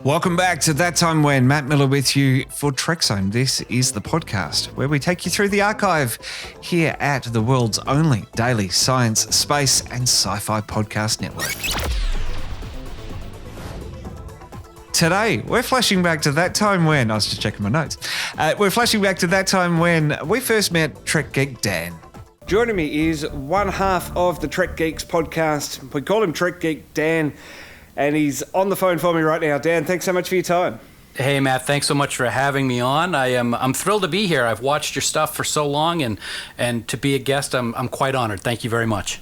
Welcome back to That Time When. Matt Miller with you for Trekzone. This is the podcast where we take you through the archive here at the world's only daily science, space and sci-fi podcast network. Today, we're flashing back to that time when, I was just checking my notes, we're flashing back to that time when we first met Trek Geek Dan. Joining me is one half of the Trek Geeks podcast. We call him Trek Geek Dan. And he's on the phone for me right now. Dan, thanks so much for your time. Hey, Matt, thanks so much for having me on. I'm thrilled to be here. I've watched your stuff for so long, and to be a guest, I'm quite honored. Thank you very much.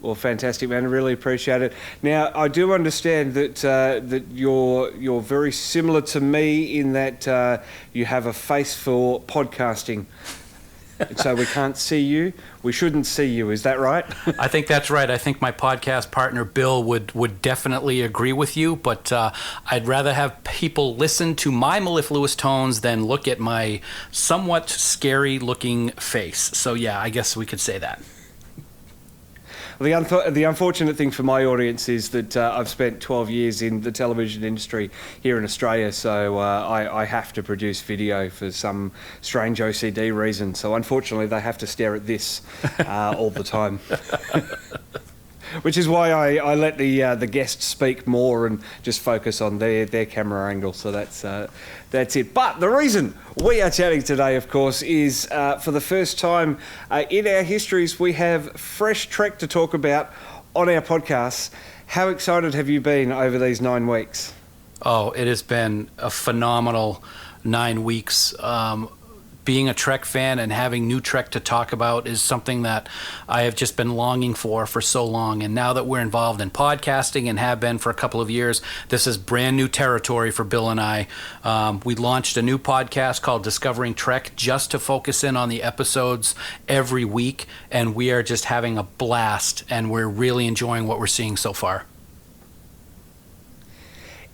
Well, fantastic, man. I really appreciate it. Now, I do understand that you're very similar to me in that you have a face for podcasting. So we can't see you. We shouldn't see you. Is that right? I think that's right. I think my podcast partner, Bill, would definitely agree with you. But I'd rather have people listen to my mellifluous tones than look at my somewhat scary-looking face. So, yeah, I guess we could say that. The unfortunate thing for my audience is that I've spent 12 years in the television industry here in Australia, so I have to produce video for some strange OCD reason. So unfortunately, they have to stare at this all the time. Which is why I let the guests speak more and just focus on their camera angle. So that's it. But the reason we are chatting today, of course, is for the first time in our histories, we have fresh Trek to talk about on our podcast. How excited have you been over these 9 weeks? Oh, it has been a phenomenal 9 weeks. Being a Trek fan and having new Trek to talk about is something that I have just been longing for so long. And now that we're involved in podcasting and have been for a couple of years, this is brand new territory for Bill and I. We launched a new podcast called Discovering Trek just to focus in on the episodes every week. And we are just having a blast, and we're really enjoying what we're seeing so far.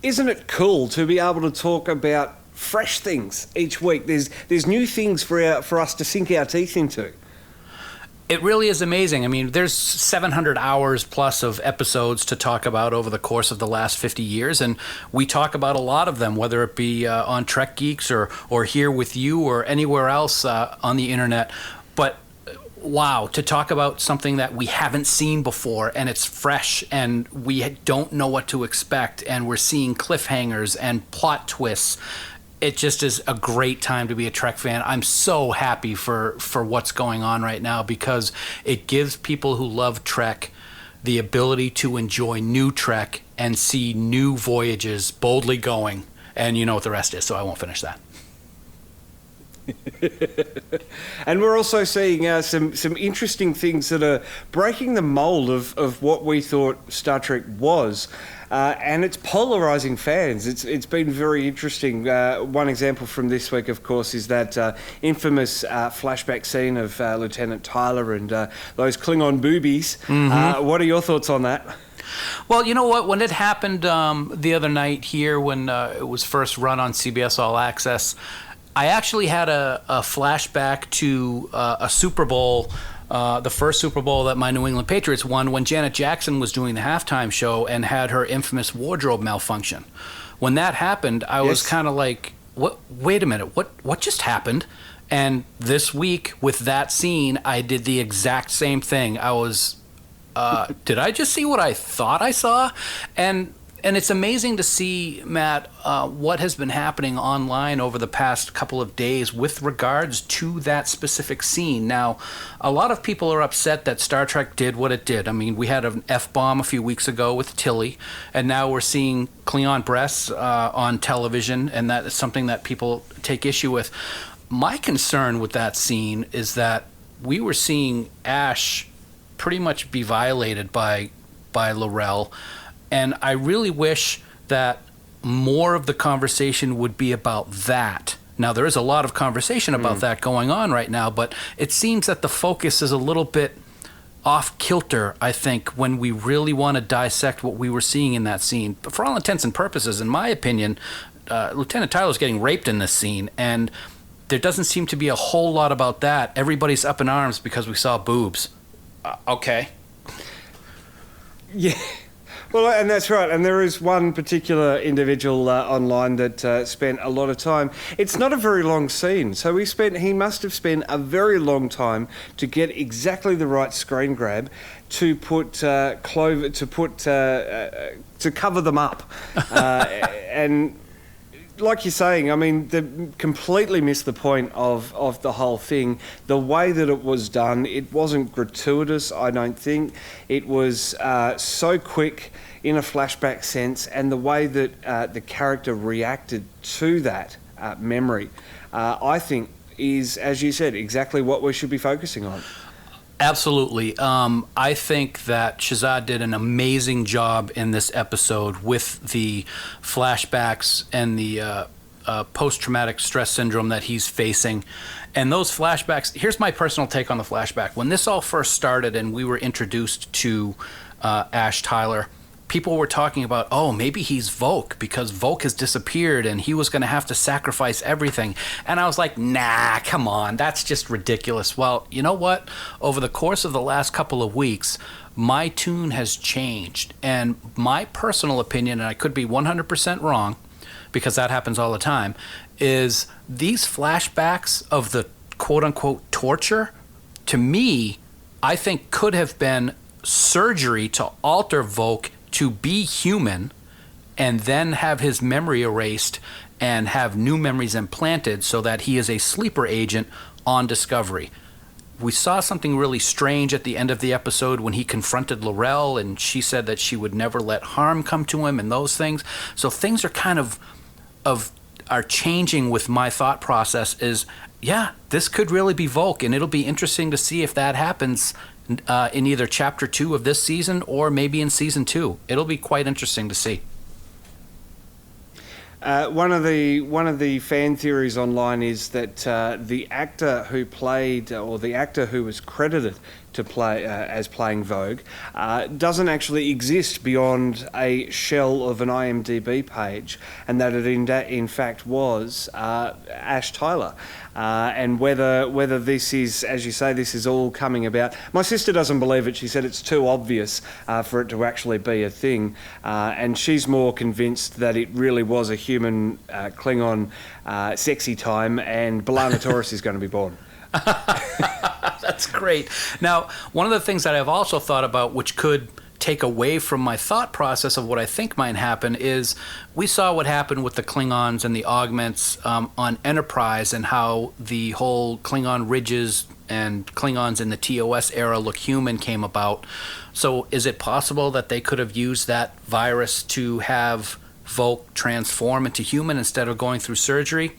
Isn't it cool to be able to talk about fresh things each week? There's new things for us to sink our teeth into. It really is amazing. I mean, there's 700 hours plus of episodes to talk about over the course of the last 50 years, and we talk about a lot of them, whether it be on Trek Geeks or here with you or anywhere else on the internet. But wow, to talk about something that we haven't seen before, and it's fresh, and we don't know what to expect, and we're seeing cliffhangers and plot twists. It just is a great time to be a Trek fan. I'm so happy for what's going on right now, because it gives people who love Trek the ability to enjoy new Trek and see new voyages boldly going. And you know what the rest is, so I won't finish that. And we're also seeing some interesting things that are breaking the mold of what we thought Star Trek was. And it's polarising fans. It's been very interesting. One example from this week, of course, is that infamous flashback scene of Lieutenant Tyler and those Klingon boobies. Mm-hmm. What are your thoughts on that? Well, you know what? When it happened the other night here, when it was first run on CBS All Access, I actually had a flashback to a Super Bowl, the first Super Bowl that my New England Patriots won, when Janet Jackson was doing the halftime show and had her infamous wardrobe malfunction. When that happened, I was kind of like, "What? Wait a minute! What just happened?" And this week with that scene, I did the exact same thing. I was, did I just see what I thought I saw? And it's amazing to see, Matt, what has been happening online over the past couple of days with regards to that specific scene. Now, a lot of people are upset that Star Trek did what it did. I mean, we had an F-bomb a few weeks ago with Tilly, and now we're seeing Klingon breasts on television, and that is something that people take issue with. My concern with that scene is that we were seeing Ash pretty much be violated by L'Rell. And I really wish that more of the conversation would be about that. Now, there is a lot of conversation about that going on right now, but it seems that the focus is a little bit off kilter, I think, when we really want to dissect what we were seeing in that scene. But for all intents and purposes, in my opinion, Lieutenant Tyler's getting raped in this scene, and there doesn't seem to be a whole lot about that. Everybody's up in arms because we saw boobs. Okay. Yeah. Well, and that's right. And there is one particular individual online that spent a lot of time. It's not a very long scene, so he must have spent a very long time to get exactly the right screen grab to put to cover them up, and. Like you're saying, I mean, they completely missed the point of the whole thing. The way that it was done, it wasn't gratuitous, I don't think. It was so quick in a flashback sense, and the way that the character reacted to that memory, I think is, as you said, exactly what we should be focusing on. Absolutely. I think that Shahzad did an amazing job in this episode with the flashbacks and the post-traumatic stress syndrome that he's facing. And those flashbacks, here's my personal take on the flashback. When this all first started and we were introduced to Ash Tyler, people were talking about, oh, maybe he's Volk because Volk has disappeared and he was going to have to sacrifice everything. And I was like, nah, come on, that's just ridiculous. Well, you know what? Over the course of the last couple of weeks, my tune has changed. And my personal opinion, and I could be 100% wrong because that happens all the time, is these flashbacks of the quote-unquote torture, to me, I think could have been surgery to alter Volk to be human and then have his memory erased and have new memories implanted so that he is a sleeper agent on Discovery. We saw something really strange at the end of the episode when he confronted Laurel and she said that she would never let harm come to him and those things. So things are kind of are changing with my thought process is, yeah, this could really be Volk, and it'll be interesting to see if that happens in either chapter 2 of this season or maybe in season 2. It'll be quite interesting to see. One of the fan theories online is that the actor who played, or the actor who was credited to play as playing Vogue, doesn't actually exist beyond a shell of an IMDb page, and that it in fact was Ash Tyler. And whether this is, as you say, this is all coming about. My sister doesn't believe it. She said it's too obvious for it to actually be a thing, and she's more convinced that it really was a human Klingon sexy time, and B'Elanna Torres is going to be born. That's great. Now, one of the things that I've also thought about, which could take away from my thought process of what I think might happen, is we saw what happened with the Klingons and the augments on Enterprise, and how the whole Klingon ridges and Klingons in the TOS era look human came about. So is it possible that they could have used that virus to have Volk transform into human instead of going through surgery?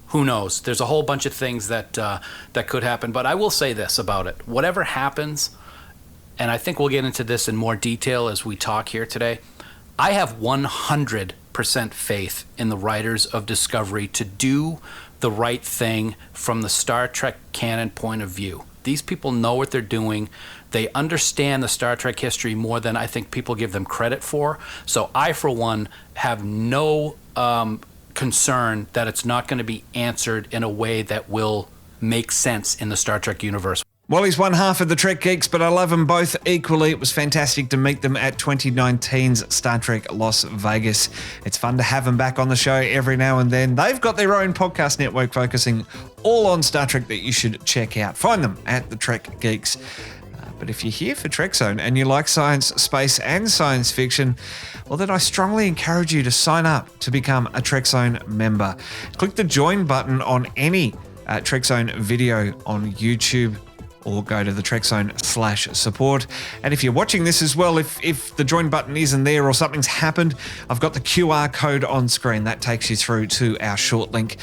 Who knows? There's a whole bunch of things that could happen. But I will say this about it. Whatever happens, and I think we'll get into this in more detail as we talk here today, I have 100% faith in the writers of Discovery to do the right thing from the Star Trek canon point of view. These people know what they're doing. They understand the Star Trek history more than I think people give them credit for. So I, for one, have no concern that it's not going to be answered in a way that will make sense in the Star Trek universe. Well, he's one half of the Trek Geeks, but I love them both equally. It was fantastic to meet them at 2019's Star Trek Las Vegas. It's fun to have them back on the show every now and then. They've got their own podcast network focusing all on Star Trek that you should check out. Find them at the Trek Geeks. But if you're here for Trekzone and you like science, space and science fiction, well, then I strongly encourage you to sign up to become a Trekzone member. Click the join button on any Trekzone video on YouTube, or go to the Trekzone/support. And if you're watching this as well, if the join button isn't there or something's happened, I've got the QR code on screen. That takes you through to our short link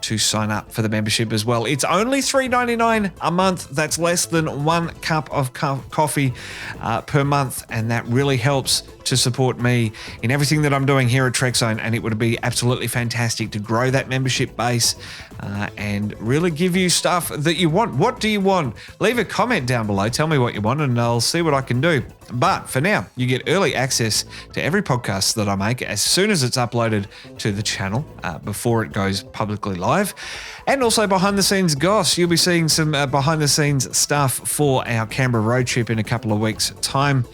to sign up for the membership as well. It's only $3.99 a month. That's less than 1 cup of coffee per month, and that really helps to support me in everything that I'm doing here at Trekzone, and it would be absolutely fantastic to grow that membership base and really give you stuff that you want. What do you want? Leave a comment down below. Tell me what you want and I'll see what I can do. But for now, you get early access to every podcast that I make as soon as it's uploaded to the channel before it goes publicly live. And also behind the scenes goss. You'll be seeing some behind the scenes stuff for our Canberra road trip in a couple of weeks' time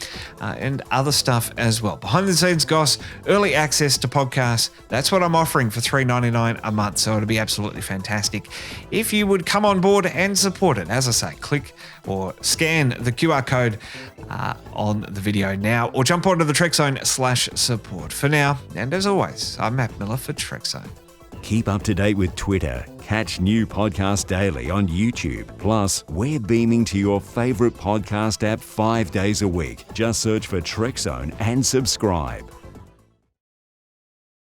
and other stuff as well. Behind the scenes goss, early access to podcasts. That's what I'm offering for $3.99 a month. So it'll be absolutely fantastic if you would come on board and support it. As I say, click or scan the QR code on the video now or jump onto the Trekzone/support. For now, and as always, I'm Matt Miller for Trekzone. Keep up to date with Twitter. Catch new podcasts daily on YouTube. Plus, we're beaming to your favorite podcast app 5 days a week. Just search for Trekzone and subscribe.